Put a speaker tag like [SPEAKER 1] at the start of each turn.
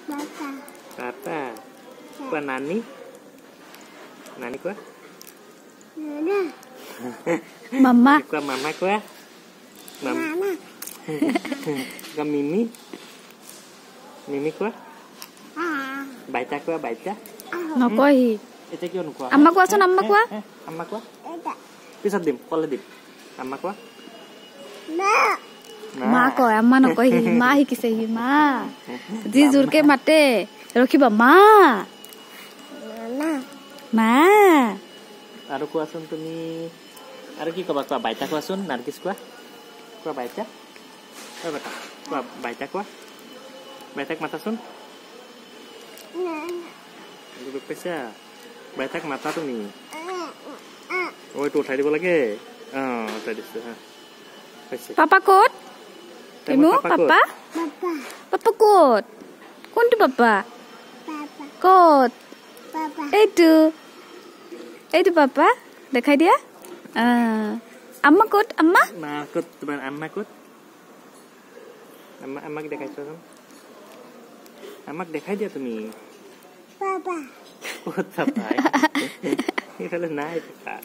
[SPEAKER 1] Papa. Kuah nani? Nani kuah?
[SPEAKER 2] Mama.
[SPEAKER 1] Kuah mama kuah? Mama. Kuah Mimi? Mimi kuah? Baca kuah baca?
[SPEAKER 2] Nokoi.
[SPEAKER 1] Itu kion kuah?
[SPEAKER 2] Amma kuah son amma kuah?
[SPEAKER 1] Amma kuah? Bisa dim, kalau dim. Amma kuah?
[SPEAKER 2] মা কয় আম্মা নকয়হি মা শিকিছেহি মা যি জোৰকে মাতে ৰখিবা মা মা
[SPEAKER 1] আৰু কোৱাচোন তুমি আৰু কি কবা কোৱা বাইতা কোৱাচোন নাৰ্গিছ কোৱা বাইতা কোৱা বেটা কোৱা বাইতা কোৱা বাইতাক মাতাচোন বুজি পাইছা বাইতাক মাতা তুমি ওইটো উঠাই দিব লাগে উঠাই দিছো হা
[SPEAKER 2] পাপা ক'ত Temu papa? Papa kot. Kuntu papa? Kot. Itu papa? Dekai dia? Amma kot? Amma?
[SPEAKER 1] Nah, kot teman amma kot. Amma dekai suara. Amma dekai dia tuh nih. Papa. Kot papa. Ini kalau naik papa.